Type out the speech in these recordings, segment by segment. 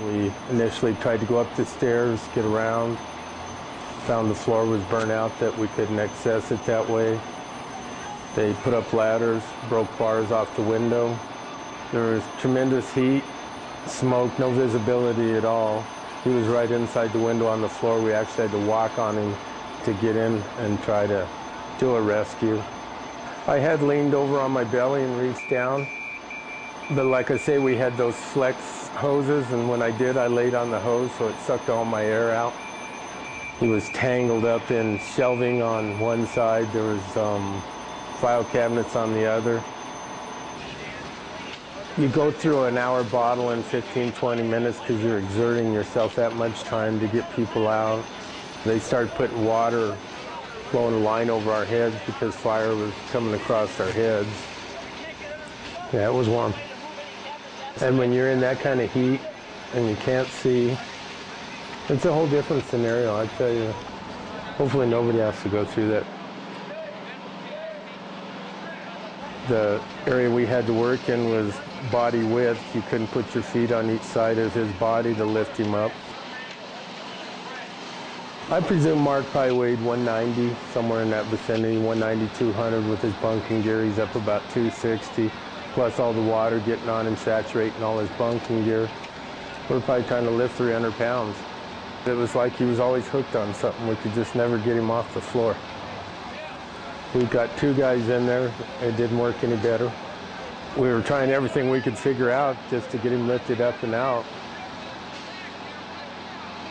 We initially tried to go up the stairs, get around, found the floor was burnt out, that we couldn't access it that way. They put up ladders, broke bars off the window. There was tremendous heat, smoke, no visibility at all. He was right inside the window on the floor. We actually had to walk on him to get in and try to do a rescue. I had leaned over on my belly and reached down, but like I say, we had those flex hoses, and when I did, I laid on the hose so it sucked all my air out. He was tangled up in shelving on one side. There was file cabinets on the other. You go through an hour bottle in 15-20 minutes because you're exerting yourself that much time to get people out. They started putting water, blowing a line over our heads because fire was coming across our heads. Yeah, it was warm. And when you're in that kind of heat and you can't see, it's a whole different scenario, I tell you. Hopefully nobody has to go through that. The area we had to work in was body width. You couldn't put your feet on each side of his body to lift him up. I presume Mark probably weighed 190, somewhere in that vicinity, 190, 200 with his bunking gear. He's up about 260, plus all the water getting on him, saturating all his bunking gear. We're probably trying to lift 300 pounds. It was like he was always hooked on something. We could just never get him off the floor. We've got 2 guys in there. It didn't work any better. We were trying everything we could figure out just to get him lifted up and out.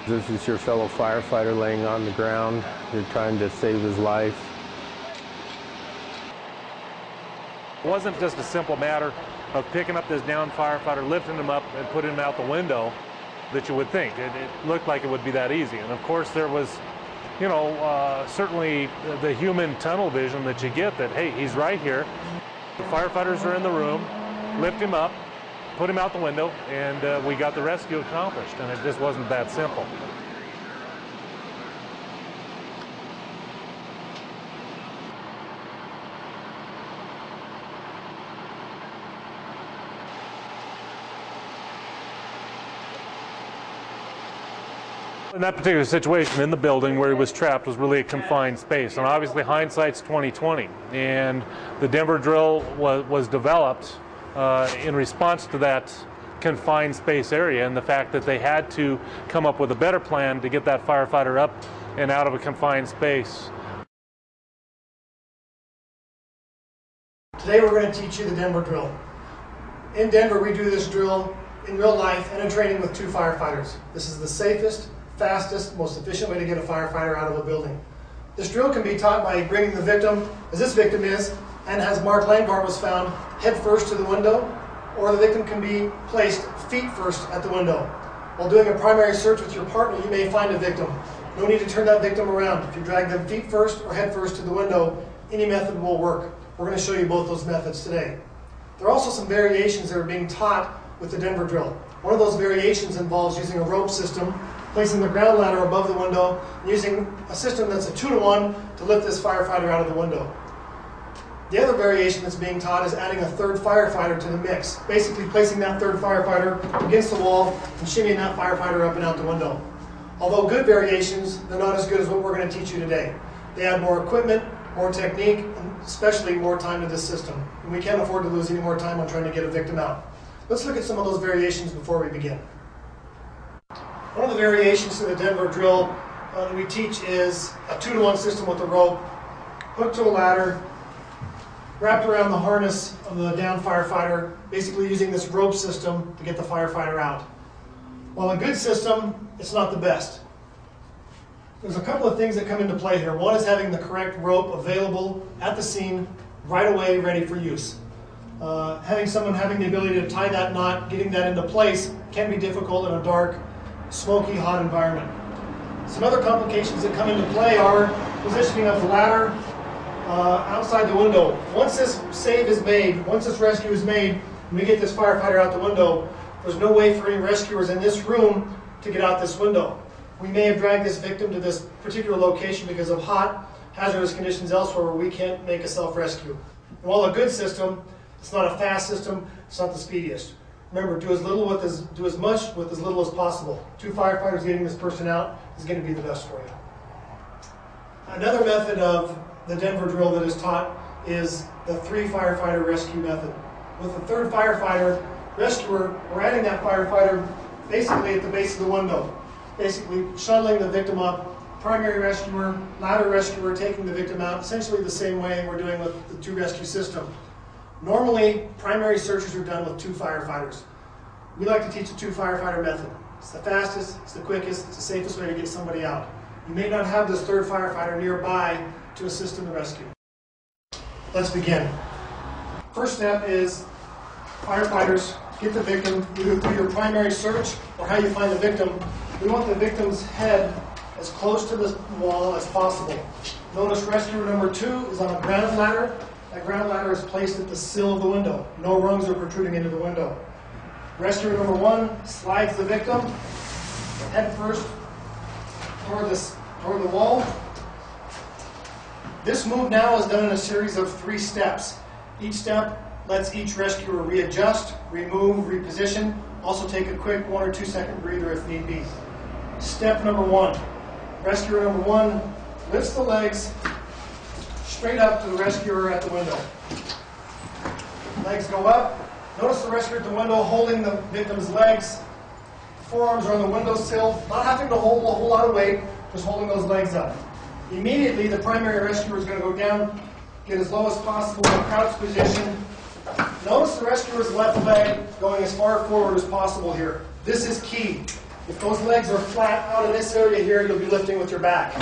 This is your fellow firefighter laying on the ground. You're trying to save his life. It wasn't just a simple matter of picking up this downed firefighter, lifting him up, and putting him out the window that you would think. It looked like it would be that easy. And of course there was, you know, certainly the human tunnel vision that you get that, hey, he's right here. The firefighters are in the room, lift him up, put him out the window, and we got the rescue accomplished. And it just wasn't that simple. In that particular situation in the building where he was trapped was really a confined space, and obviously hindsight's 20/20. And the Denver drill was developed in response to that confined space area and the fact that they had to come up with a better plan to get that firefighter up and out of a confined space. Today we're going to teach you the Denver drill. In Denver we do this drill in real life and in training with 2 firefighters. This is the safest, fastest, most efficient way to get a firefighter out of a building. This drill can be taught by bringing the victim, as this victim is, and as Mark Langvardt was found, head first to the window, or the victim can be placed feet first at the window. While doing a primary search with your partner, you may find a victim. No need to turn that victim around. If you drag them feet first or head first to the window, any method will work. We're going to show you both those methods today. There are also some variations that are being taught with the Denver drill. One of those variations involves using a rope system, placing the ground ladder above the window, and using a system that's a 2-to-1 to lift this firefighter out of the window. The other variation that's being taught is adding a 3rd firefighter to the mix, basically placing that 3rd firefighter against the wall and shimmying that firefighter up and out the window. Although good variations, they're not as good as what we're going to teach you today. They add more equipment, more technique, and especially more time to this system. And we can't afford to lose any more time on trying to get a victim out. Let's look at some of those variations before we begin. One of the variations to the Denver drill that we teach is a 2-to-1 system with a rope, hooked to a ladder, wrapped around the harness of the downed firefighter, basically using this rope system to get the firefighter out. While a good system, it's not the best. There's a couple of things that come into play here. One is having the correct rope available at the scene right away, ready for use. Having someone having the ability to tie that knot, getting that into place, can be difficult in a dark, smoky, hot environment. Some other complications that come into play are positioning of the ladder outside the window. Once this save is made, once this rescue is made, and we get this firefighter out the window, there's no way for any rescuers in this room to get out this window. We may have dragged this victim to this particular location because of hot, hazardous conditions elsewhere where we can't make a self-rescue. And while a good system, it's not a fast system, it's not the speediest. Remember, do as much with as little as possible. 2 firefighters getting this person out is going to be the best for you. Another method of the Denver drill that is taught is the 3 firefighter rescue method. With the 3rd firefighter rescuer, we're adding that firefighter basically at the base of the window, basically shuttling the victim up. Primary rescuer, ladder rescuer taking the victim out, essentially the same way we're doing with the 2 rescue system. Normally, primary searches are done with 2 firefighters. We like to teach the 2 firefighter method. It's the fastest, it's the quickest, it's the safest way to get somebody out. You may not have this 3rd firefighter nearby to assist in the rescue. Let's begin. First step is firefighters get the victim either through your primary search or how you find the victim. We want the victim's head as close to the wall as possible. Notice rescuer number 2 is on a ground ladder. That ground ladder is placed at the sill of the window. No rungs are protruding into the window. Rescuer number 1 slides the victim head first toward the wall. This move now is done in a series of 3 steps. Each step lets each rescuer readjust, remove, reposition, also take a quick 1 or 2 second breather if need be. Step number 1. Rescuer number 1 lifts the legs straight up to the rescuer at the window. Legs go up. Notice the rescuer at the window holding the victim's legs. Forearms are on the windowsill, not having to hold a whole lot of weight, just holding those legs up. Immediately, the primary rescuer is going to go down, get as low as possible in a crouch position. Notice the rescuer's left leg going as far forward as possible here. This is key. If those legs are flat out in this area here, you'll be lifting with your back.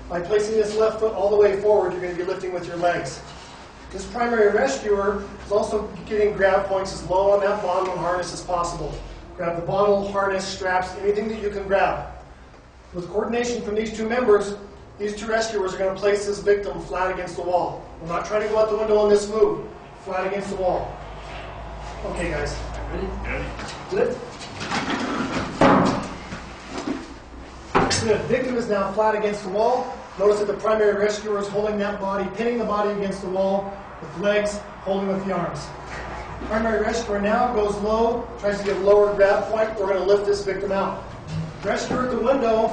By placing this left foot all the way forward, you're going to be lifting with your legs. This primary rescuer is also getting grab points as low on that bottom harness as possible. Grab the bottle, harness, straps, anything that you can grab. With coordination from these 2 members, these 2 rescuers are going to place this victim flat against the wall. We're not trying to go out the window on this move. Flat against the wall. Okay, guys. Ready? Good. The victim is now flat against the wall. Notice that the primary rescuer is holding that body, pinning the body against the wall with legs, holding with the arms. Primary rescuer now goes low, tries to get a lower grab point. We're going to lift this victim out. Rescuer at the window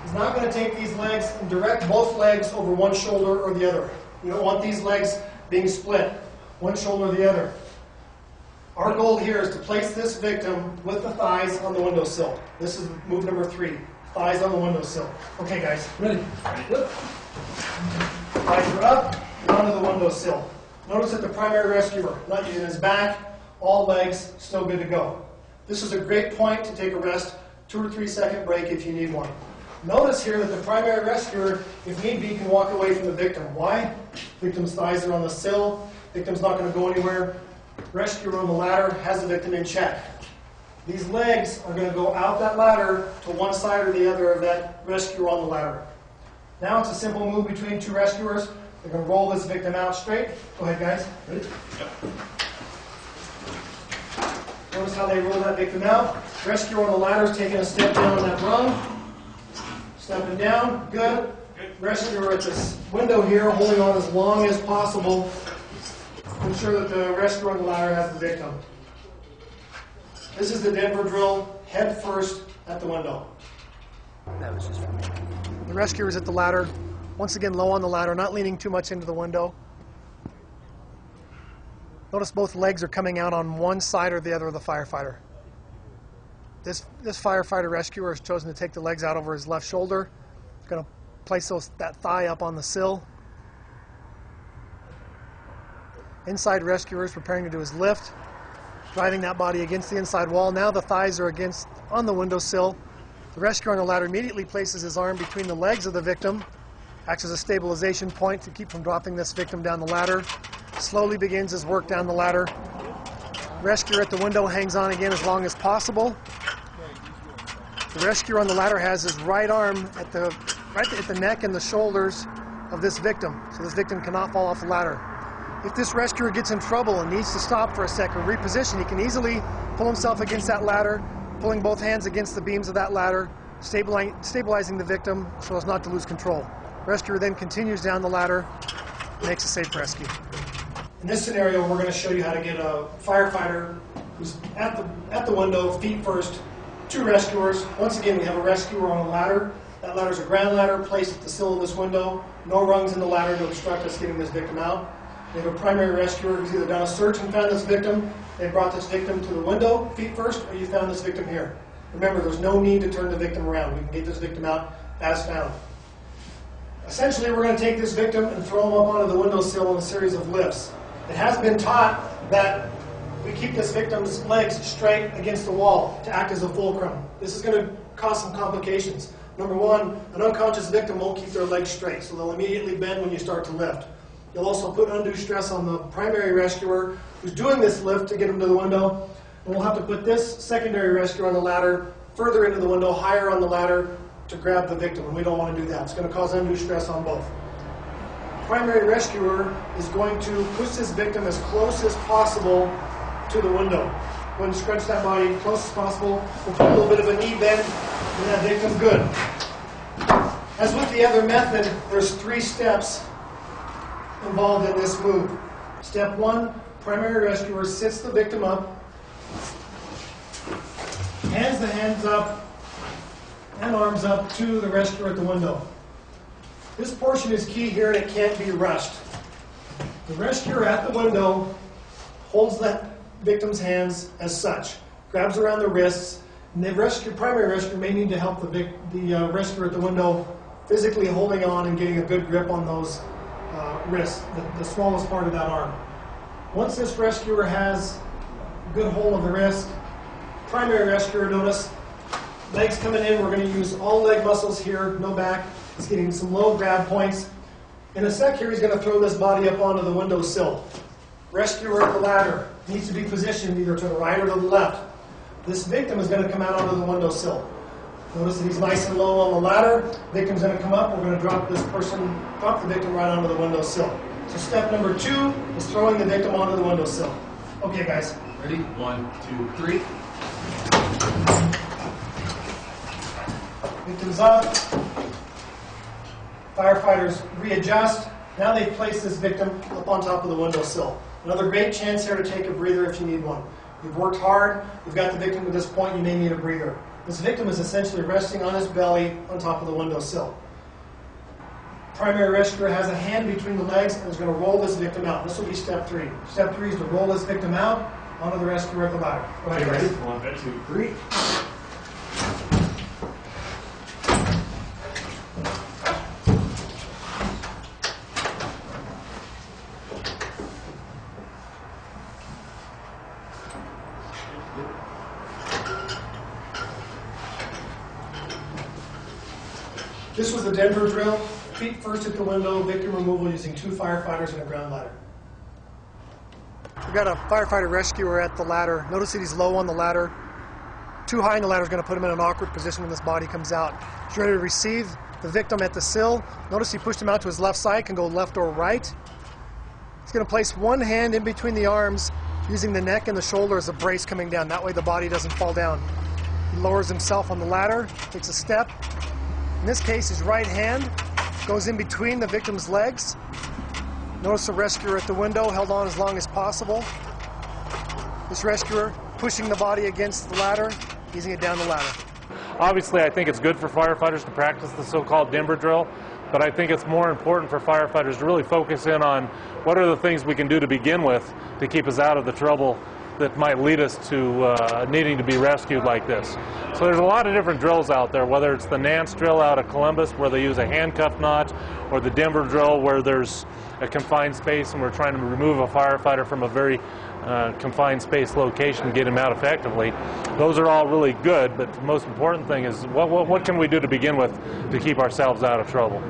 is not going to take these legs and direct both legs over one shoulder or the other. You don't want these legs being split, one shoulder or the other. Our goal here is to place this victim with the thighs on the windowsill. This is move number 3. Thighs on the windowsill. Okay, guys. Ready? Good. Thighs are up and onto the windowsill. Notice that the primary rescuer, not using his back, all legs, still good to go. This is a great point to take a rest, 2 or 3 second break if you need one. Notice here that the primary rescuer, if need be, can walk away from the victim. Why? Victim's thighs are on the sill. Victim's not going to go anywhere. Rescuer on the ladder has the victim in check. These legs are going to go out that ladder to one side or the other of that rescuer on the ladder. Now it's a simple move between 2 rescuers. They're going to roll this victim out straight. Go ahead, guys. Ready? Notice how they roll that victim out. Rescuer on the ladder is taking a step down on that rung. Stepping down. Good. Rescuer at this window here, holding on as long as possible to ensure that the rescuer on the ladder has the victim. This is the Denver drill, head first at the window. That was just for me. The rescuer is at the ladder, once again low on the ladder, not leaning too much into the window. Notice both legs are coming out on one side or the other of the firefighter. This firefighter rescuer has chosen to take the legs out over his left shoulder. He's going to place that thigh up on the sill. Inside rescuer is preparing to do his lift, driving that body against the inside wall. Now the thighs are on the windowsill. The rescuer on the ladder immediately places his arm between the legs of the victim, acts as a stabilization point to keep from dropping this victim down the ladder. Slowly begins his work down the ladder. Rescuer at the window hangs on again as long as possible. The rescuer on the ladder has his right arm right at the neck and the shoulders of this victim, so this victim cannot fall off the ladder. If this rescuer gets in trouble and needs to stop for a second, reposition, he can easily pull himself against that ladder, pulling both hands against the beams of that ladder, stabilizing the victim so as not to lose control. Rescuer then continues down the ladder, makes a safe rescue. In this scenario, we're going to show you how to get a firefighter who's at the window, feet first, 2 rescuers. Once again, we have a rescuer on a ladder. That ladder is a ground ladder placed at the sill of this window. No rungs in the ladder to obstruct us getting this victim out. We have a primary rescuer who's either done a search and found this victim, they brought this victim to the window, feet first, or you found this victim here. Remember, there's no need to turn the victim around. We can get this victim out as found. Essentially, we're going to take this victim and throw him up onto the windowsill in a series of lifts. It has been taught that we keep this victim's legs straight against the wall to act as a fulcrum. This is going to cause some complications. Number one, an unconscious victim won't keep their legs straight, so they'll immediately bend when you start to lift. You'll also put undue stress on the primary rescuer who's doing this lift to get him to the window. And we'll have to put this secondary rescuer on the ladder further into the window, higher on the ladder, to grab the victim, and we don't want to do that. It's going to cause undue stress on both. Primary rescuer is going to push this victim as close as possible to the window. Go ahead and scrunch that body as close as possible. We'll put a little bit of a knee bend in that victim. Good. As with the other method, there's 3 steps involved in this move. Step 1, primary rescuer sits the victim up, hands the hands up and arms up to the rescuer at the window. This portion is key here and it can't be rushed. The rescuer at the window holds that victim's hands as such, grabs around the wrists, and the primary rescuer may need to help the rescuer at the window physically holding on and getting a good grip on those wrists, the smallest part of that arm. Once this rescuer has a good hold of the wrist, primary rescuer, notice, legs coming in, we're going to use all leg muscles here, no back. He's getting some low grab points. In a sec here, he's going to throw this body up onto the windowsill. Rescuer at the ladder needs to be positioned either to the right or to the left. This victim is going to come out onto the windowsill. Notice that he's nice and low on the ladder. Victim's going to come up. We're going to drop the victim right onto the windowsill. So step number 2 is throwing the victim onto the windowsill. Okay, guys. Ready? 1, 2, 3. Victim's up. Firefighters readjust. Now they place this victim up on top of the windowsill. Another great chance here to take a breather if you need one. You've worked hard. You've got the victim to this point. You may need a breather. This victim is essentially resting on his belly on top of the windowsill. Primary rescuer has a hand between the legs and is going to roll this victim out. This will be step 3. Step 3 is to roll this victim out onto the rescuer at the ladder. Go ahead, Ready? guys. 1, 2, 3. This was the Denver drill. Feet first at the window, victim removal using 2 firefighters and a ground ladder. We've got a firefighter rescuer at the ladder. Notice that he's low on the ladder. Too high in the ladder is going to put him in an awkward position when this body comes out. He's ready to receive the victim at the sill. Notice he pushed him out to his left side, can go left or right. He's going to place one hand in between the arms, using the neck and the shoulder as a brace coming down. That way the body doesn't fall down. He lowers himself on the ladder, takes a step. In this case, his right hand goes in between the victim's legs. Notice the rescuer at the window held on as long as possible. This rescuer pushing the body against the ladder, easing it down the ladder. Obviously, I think it's good for firefighters to practice the so-called Denver drill, but I think it's more important for firefighters to really focus in on what are the things we can do to begin with to keep us out of the trouble that might lead us to needing to be rescued like this. So there's a lot of different drills out there, whether it's the Nance drill out of Columbus where they use a handcuff knot, or the Denver drill where there's a confined space and we're trying to remove a firefighter from a very confined space location to get him out effectively. Those are all really good, but the most important thing is what can we do to begin with to keep ourselves out of trouble?